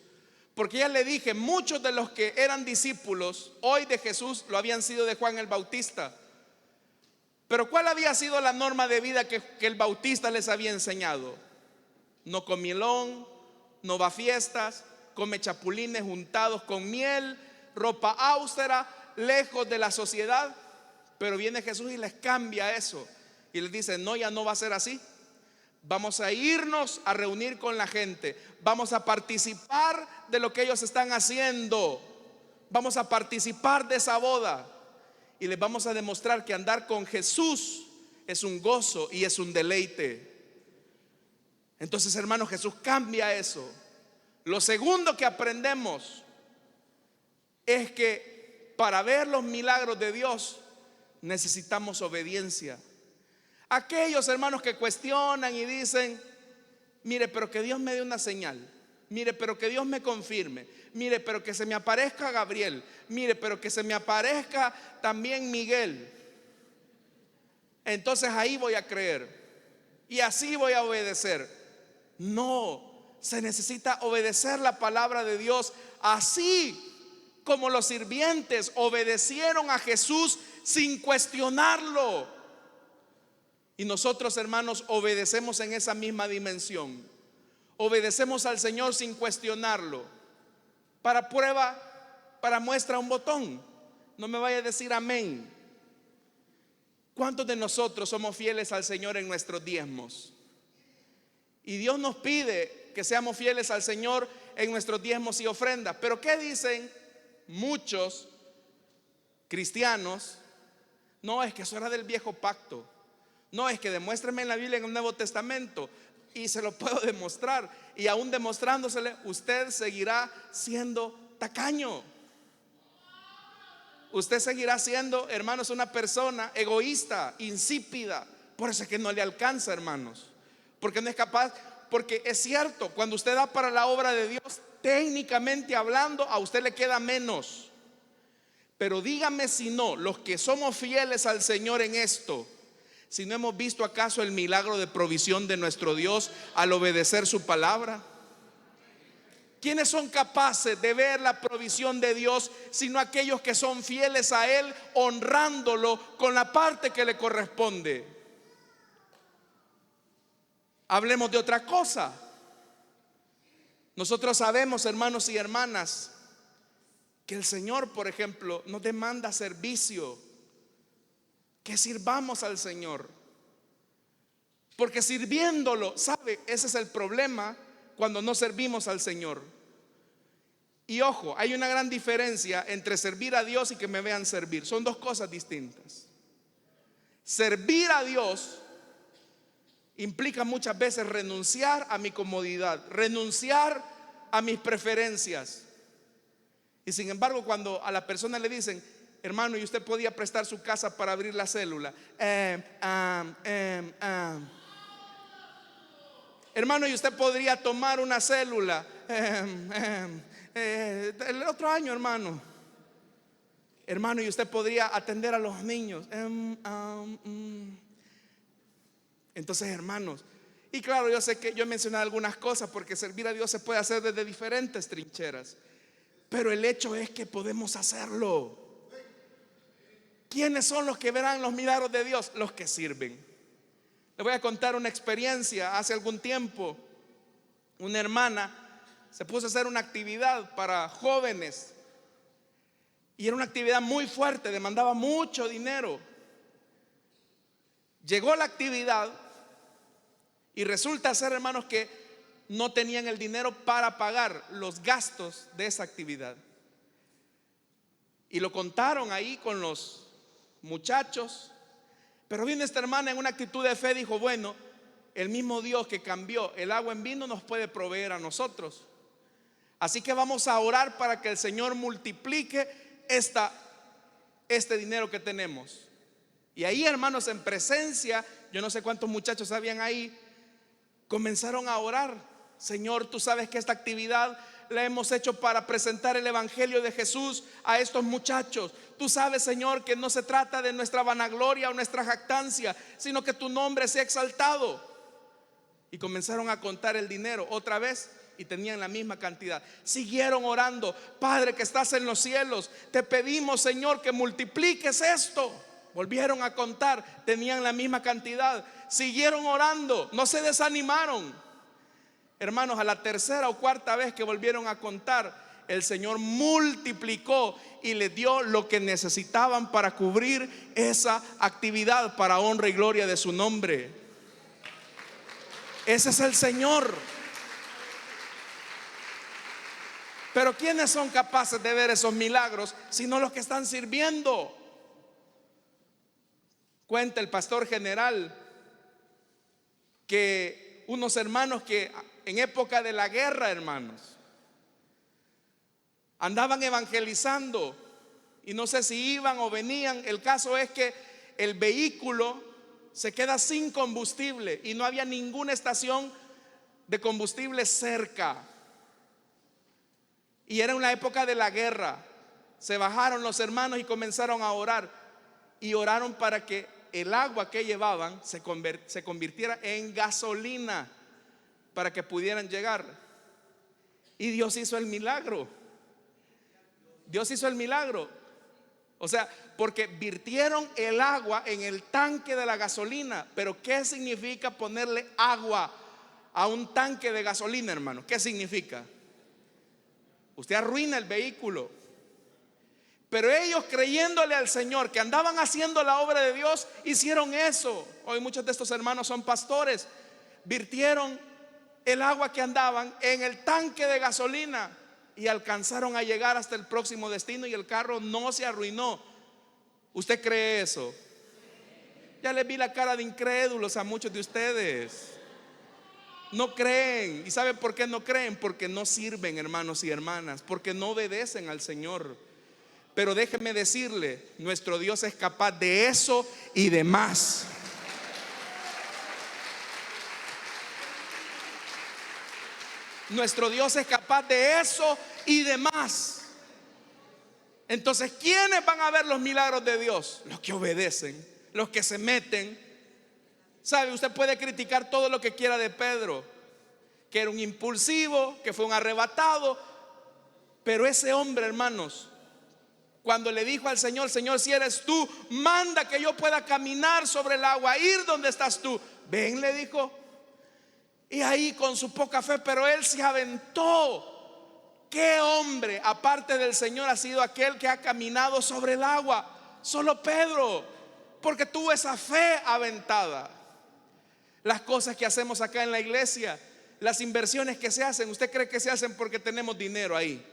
Porque ya le dije, muchos de los que eran discípulos hoy de Jesús lo habían sido de Juan el Bautista. Pero ¿cuál había sido la norma de vida que el Bautista les había enseñado? No comilón, no va a fiestas, come chapulines untados con miel, ropa austera, lejos de la sociedad. Pero viene Jesús y les cambia eso y les dice: no, ya no va a ser así. Vamos a irnos a reunir con la gente, vamos a participar de lo que ellos están haciendo, vamos a participar de esa boda y les vamos a demostrar que andar con Jesús es un gozo y es un deleite. Entonces, hermanos, Jesús cambia eso. Lo segundo que aprendemos es que para ver los milagros de Dios necesitamos obediencia. Aquellos hermanos que cuestionan y dicen: mire, pero que Dios me dé una señal, mire, pero que Dios me confirme, mire, pero que se me aparezca Gabriel, mire, pero que se me aparezca también Miguel, entonces ahí voy a creer y así voy a obedecer. No, se necesita obedecer la palabra de Dios, así como los sirvientes obedecieron a Jesús sin cuestionarlo. Y nosotros, hermanos, obedecemos en esa misma dimensión. Obedecemos al Señor sin cuestionarlo. Para prueba, para muestra, un botón. No me vaya a decir amén. ¿Cuántos de nosotros somos fieles al Señor en nuestros diezmos? Y Dios nos pide que seamos fieles al Señor en nuestros diezmos y ofrendas. Pero ¿qué dicen muchos cristianos? No, es que eso era del viejo pacto. No, es que demuéstreme en la Biblia, en el Nuevo Testamento, y se lo puedo demostrar. Y aún demostrándosele, usted seguirá siendo tacaño. Usted seguirá siendo, hermanos, una persona egoísta, insípida. Por eso es que no le alcanza, hermanos, porque no es capaz. Porque es cierto, cuando usted da para la obra de Dios, técnicamente hablando, a usted le queda menos. Pero dígame si no, los que somos fieles al Señor en esto, si no hemos visto acaso el milagro de provisión de nuestro Dios al obedecer su palabra. ¿Quiénes son capaces de ver la provisión de Dios sino aquellos que son fieles a Él, honrándolo con la parte que le corresponde? Hablemos de otra cosa. Nosotros sabemos, hermanos y hermanas, que el Señor, por ejemplo, nos demanda servicio, que sirvamos al Señor, porque sirviéndolo, ¿sabe? Ese es el problema cuando no servimos al Señor. Y ojo, hay una gran diferencia entre servir a Dios y que me vean servir. Son dos cosas distintas. Servir a Dios implica muchas veces renunciar a mi comodidad, renunciar a mis preferencias. Y sin embargo, cuando a la persona le dicen: hermano, ¿y usted podía prestar su casa para abrir la célula? Hermano, ¿y usted podría tomar una célula el otro año, hermano? Hermano, ¿y usted podría atender a los niños? Entonces, hermanos, y claro, yo sé que yo he mencionado algunas cosas, porque servir a Dios se puede hacer desde diferentes trincheras, pero el hecho es que podemos hacerlo. ¿Quiénes son los que verán los milagros de Dios? Los que sirven. Les voy a contar una experiencia. Hace algún tiempo, una hermana se puso a hacer una actividad para jóvenes, y era una actividad muy fuerte, demandaba mucho dinero. Llegó la actividad y resulta ser, hermanos, que no tenían el dinero para pagar los gastos de esa actividad. Y lo contaron ahí con los muchachos. Pero vino esta hermana en una actitud de fe, dijo: bueno, el mismo Dios que cambió el agua en vino nos puede proveer a nosotros. Así que vamos a orar para que el Señor multiplique este dinero que tenemos. Y ahí, hermanos, en presencia, yo no sé cuántos muchachos habían ahí, comenzaron a orar: Señor, tú sabes que esta actividad la hemos hecho para presentar el evangelio de Jesús a estos muchachos. Tú sabes, Señor, que no se trata de nuestra vanagloria o nuestra jactancia, sino que tu nombre sea exaltado. Y comenzaron a contar el dinero otra vez y tenían la misma cantidad. Siguieron orando: Padre que estás en los cielos, te pedimos, Señor, que multipliques esto. Volvieron a contar, tenían la misma cantidad. Siguieron orando, no se desanimaron. Hermanos, a la tercera o cuarta vez que volvieron a contar, el Señor multiplicó y les dio lo que necesitaban para cubrir esa actividad, para honra y gloria de su nombre. Ese es el Señor. Pero ¿quiénes son capaces de ver esos milagros sino los que están sirviendo? Cuenta el pastor general que unos hermanos que en época de la guerra, hermanos, andaban evangelizando y no sé si iban o venían. El caso es que el vehículo se queda sin combustible y no había ninguna estación de combustible cerca. Y era una época de la guerra. Se bajaron los hermanos y comenzaron a orar. Y oraron para que el agua que llevaban se convirtiera en gasolina para que pudieran llegar. Y Dios hizo el milagro. Dios hizo el milagro. O sea, porque virtieron el agua en el tanque de la gasolina. Pero ¿qué significa ponerle agua a un tanque de gasolina, hermano? ¿Qué significa? Usted arruina el vehículo. Pero ellos, creyéndole al Señor, que andaban haciendo la obra de Dios, hicieron eso. Hoy muchos de estos hermanos son pastores. Virtieron el agua que andaban en el tanque de gasolina y alcanzaron a llegar hasta el próximo destino y el carro no se arruinó. ¿Usted cree eso? Ya les vi la cara de incrédulos a muchos de ustedes. No creen. ¿Y saben por qué no creen? Porque no sirven, hermanos y hermanas, porque no obedecen al Señor. Pero déjeme decirle, nuestro Dios es capaz de eso y de más. Nuestro Dios es capaz de eso y de más. Entonces, ¿quiénes van a ver los milagros de Dios? Los que obedecen, los que se meten. ¿Sabe? Usted puede criticar todo lo que quiera de Pedro, que era un impulsivo, que fue un arrebatado. Pero ese hombre, hermanos, cuando le dijo al Señor: Señor, si eres tú, manda que yo pueda caminar sobre el agua, ir donde estás tú. Ven, le dijo. Y ahí con su poca fe, pero él se aventó. ¿Qué hombre aparte del Señor ha sido aquel que ha caminado sobre el agua? Solo Pedro, porque tuvo esa fe aventada. Las cosas que hacemos acá en la iglesia, las inversiones que se hacen, ¿usted cree que se hacen porque tenemos dinero ahí?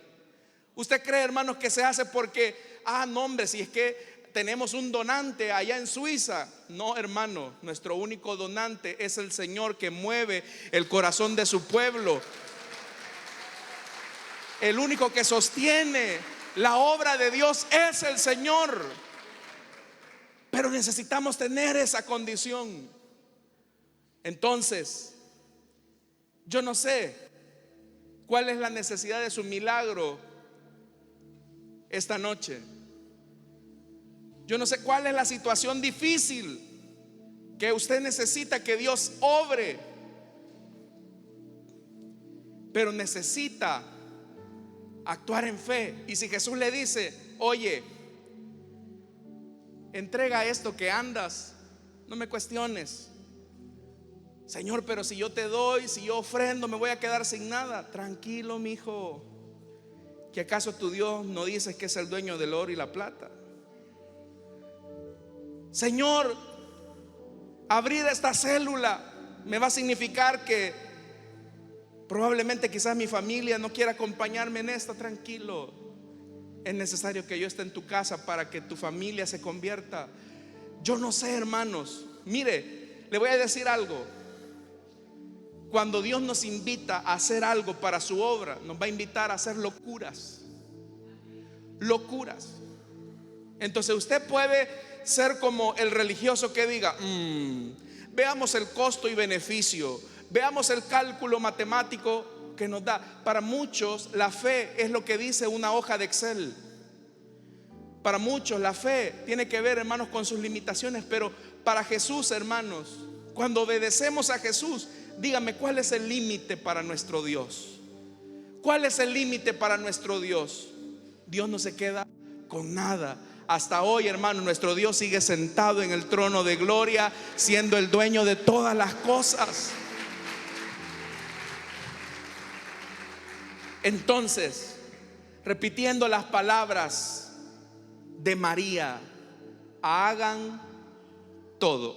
¿Usted cree, hermanos, que se hace porque, no, hombre, si es que tenemos un donante allá en Suiza? No, hermano, nuestro único donante es el Señor, que mueve el corazón de su pueblo. El único que sostiene la obra de Dios es el Señor. Pero necesitamos tener esa condición. Entonces, yo no sé cuál es la necesidad de su milagro esta noche. Yo no sé cuál es la situación difícil que usted necesita que Dios obre, pero necesita actuar en fe. Y si Jesús le dice: oye, entrega esto que andas, no me cuestiones. Señor, pero si yo te doy, si yo ofrendo, me voy a quedar sin nada. Tranquilo, mi hijo, ¿que acaso tu Dios no dice que es el dueño del oro y la plata? Señor, Abrir esta célula me va a significar que probablemente quizás mi familia no quiera acompañarme en esta. Tranquilo, es necesario que yo esté en tu casa para que tu familia se convierta. Yo no sé, hermanos. Mire, le voy a decir algo. Cuando Dios nos invita a hacer algo para su obra, nos va a invitar a hacer locuras. Locuras. Entonces usted puede ser como el religioso que diga, veamos el costo y beneficio, veamos el cálculo matemático que nos da. Para muchos la fe es lo que dice una hoja de Excel. Para muchos la fe tiene que ver, hermanos, con sus limitaciones. Pero para Jesús, hermanos, cuando obedecemos a Jesús, dígame, ¿cuál es el límite para nuestro Dios? ¿Cuál es el límite para nuestro Dios? Dios no se queda con nada. Hasta hoy, hermano, nuestro Dios sigue sentado en el trono de gloria, siendo el dueño de todas las cosas. Entonces, repitiendo las palabras de María, hagan todo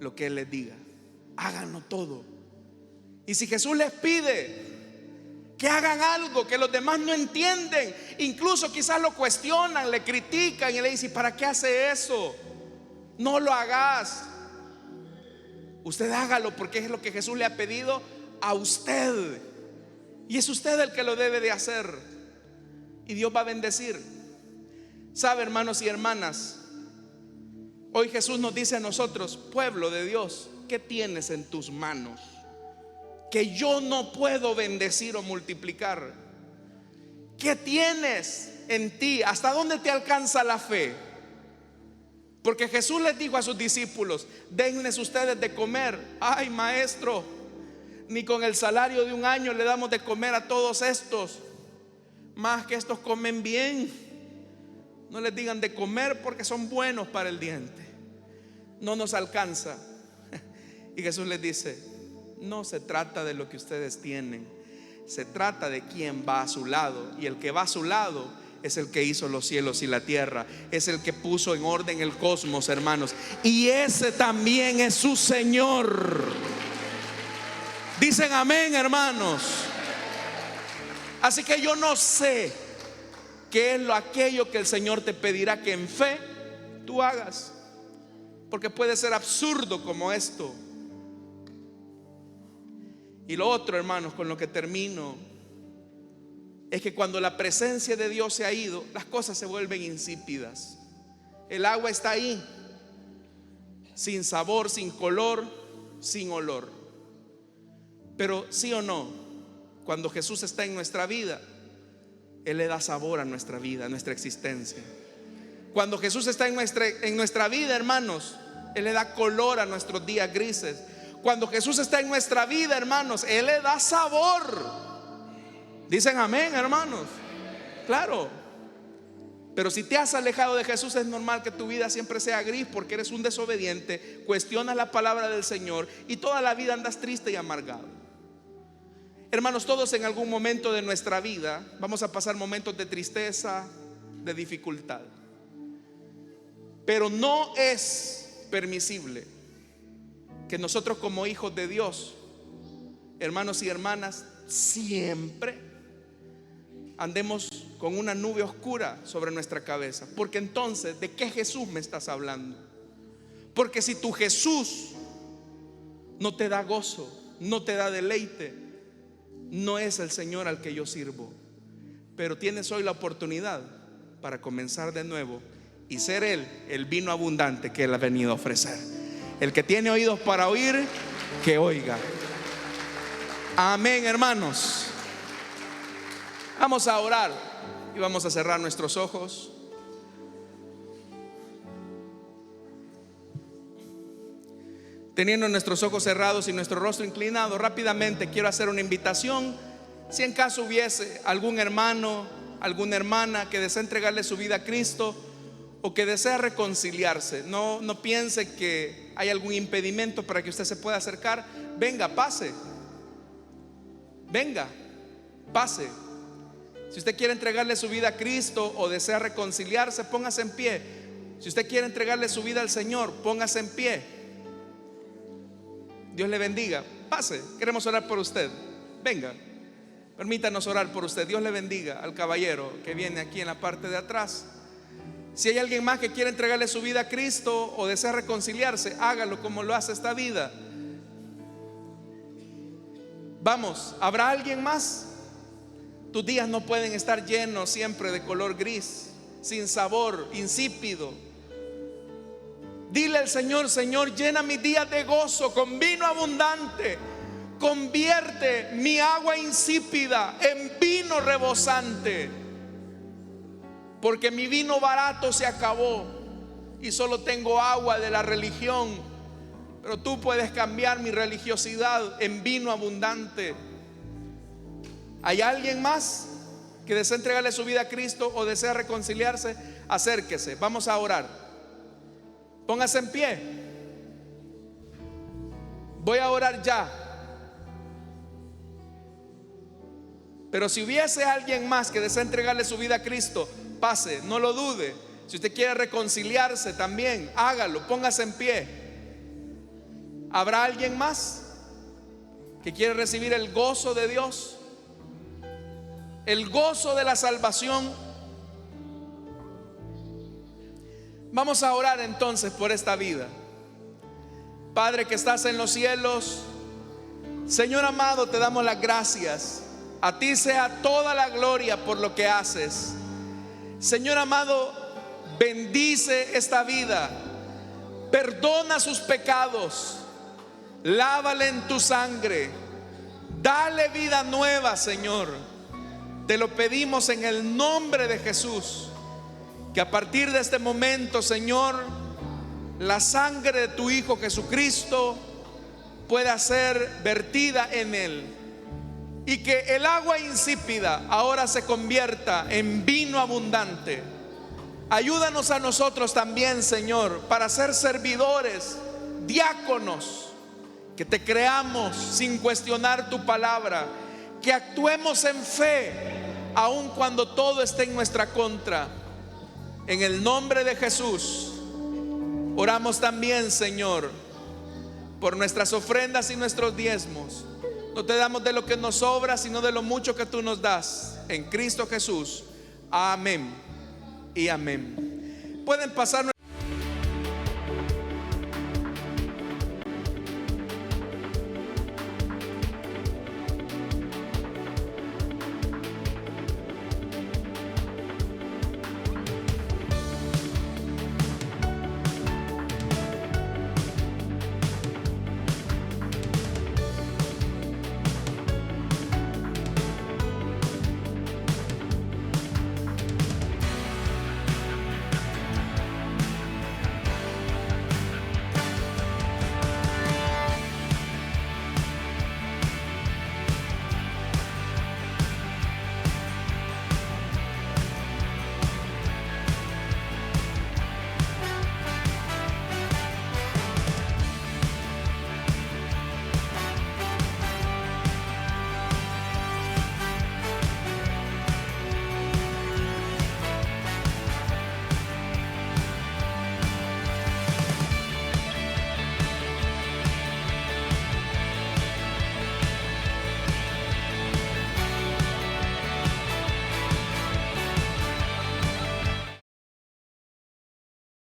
lo que Él les diga. Háganlo todo. Y si Jesús les pide que hagan algo que los demás no entienden, incluso quizás lo cuestionan, le critican y le dicen, ¿para qué hace eso? No lo hagas. Usted hágalo porque es lo que Jesús le ha pedido a usted. Y es usted el que lo debe de hacer. Y Dios va a bendecir. ¿Sabe, hermanos y hermanas? Hoy Jesús nos dice a nosotros, pueblo de Dios, ¿qué tienes en tus manos que yo no puedo bendecir o multiplicar? ¿Qué tienes en ti? ¿Hasta dónde te alcanza la fe? Porque Jesús les dijo a sus discípulos, denles ustedes de comer. Ay, maestro, ni con el salario de un año le damos de comer a todos estos. Más que estos comen bien. No les digan de comer porque son buenos para el diente. No nos alcanza. Y Jesús les dice, no se trata de lo que ustedes tienen, se trata de quién va a su lado. Y el que va a su lado es el que hizo los cielos y la tierra, es el que puso en orden el cosmos, hermanos. Y ese también es su Señor. Dicen amén, hermanos. Así que yo no sé qué es aquello que el Señor te pedirá que en fe tú hagas, porque puede ser absurdo como esto. Y lo otro, hermanos, con lo que termino, es que cuando la presencia de Dios se ha ido, las cosas se vuelven insípidas. El agua está ahí, sin sabor, sin color, sin olor. Pero sí o no, cuando Jesús está en nuestra vida, Él le da sabor a nuestra vida, a nuestra existencia. Cuando Jesús está en nuestra vida, hermanos, Él le da color a nuestros días grises. Cuando Jesús está en nuestra vida, hermanos, Él le da sabor. Dicen amén, hermanos. Claro. Pero si te has alejado de Jesús, es normal que tu vida siempre sea gris, porque eres un desobediente, cuestionas la palabra del Señor y toda la vida andas triste y amargado. Hermanos, todos en algún momento de nuestra vida vamos a pasar momentos de tristeza, de dificultad. Pero no es permisible que nosotros como hijos de Dios, hermanos y hermanas, siempre andemos con una nube oscura sobre nuestra cabeza. Porque entonces, ¿de qué Jesús me estás hablando? Porque si tu Jesús no te da gozo, no te da deleite, no es el Señor al que yo sirvo. Pero tienes hoy la oportunidad para comenzar de nuevo y ser Él el vino abundante que Él ha venido a ofrecer. El que tiene oídos para oír, que oiga. Amén, hermanos. Vamos a orar y vamos a cerrar nuestros ojos. Teniendo nuestros ojos cerrados y nuestro rostro inclinado, rápidamente quiero hacer una invitación. Si en caso hubiese algún hermano, alguna hermana que desea entregarle su vida a Cristo o que desea reconciliarse, no piense que hay algún impedimento para que usted se pueda acercar. Venga, pase. Venga, pase. Si usted quiere entregarle su vida a Cristo o desea reconciliarse, póngase en pie. Si usted quiere entregarle su vida al Señor, póngase en pie. Dios le bendiga. Pase, queremos orar por usted. Venga, permítanos orar por usted. Dios le bendiga al caballero que viene aquí en la parte de atrás. Si hay alguien más que quiere entregarle su vida a Cristo o desea reconciliarse, hágalo como lo hace esta vida. Vamos, ¿habrá alguien más? Tus días no pueden estar llenos siempre de color gris, sin sabor, insípido. Dile al Señor: Señor, llena mis días de gozo con vino abundante. Convierte mi agua insípida en vino rebosante, porque mi vino barato se acabó y solo tengo agua de la religión. Pero tú puedes cambiar mi religiosidad en vino abundante. ¿Hay alguien más que desea entregarle su vida a Cristo o desea reconciliarse? Acérquese, vamos a orar. Póngase en pie. Voy a orar ya. Pero si hubiese alguien más que desea entregarle su vida a Cristo, pase, no lo dude. Si usted quiere reconciliarse también, hágalo, póngase en pie. ¿Habrá alguien más que quiere recibir el gozo de Dios? El gozo de la salvación. Vamos a orar entonces por esta vida. Padre que estás en los cielos, Señor amado, te damos las gracias. A ti sea toda la gloria por lo que haces. Señor amado, bendice esta vida, perdona sus pecados, lávale en tu sangre, dale vida nueva, Señor. Te lo pedimos en el nombre de Jesús, que a partir de este momento, Señor, la sangre de tu Hijo Jesucristo pueda ser vertida en él, y que el agua insípida ahora se convierta en vino abundante. Ayúdanos a nosotros también, Señor, para ser servidores, diáconos, que te creamos sin cuestionar tu palabra, que actuemos en fe aun cuando todo esté en nuestra contra. En el nombre de Jesús oramos también, Señor, por nuestras ofrendas y nuestros diezmos. No te damos de lo que nos sobra, sino de lo mucho que tú nos das. En Cristo Jesús. Amén y amén. Pueden pasar.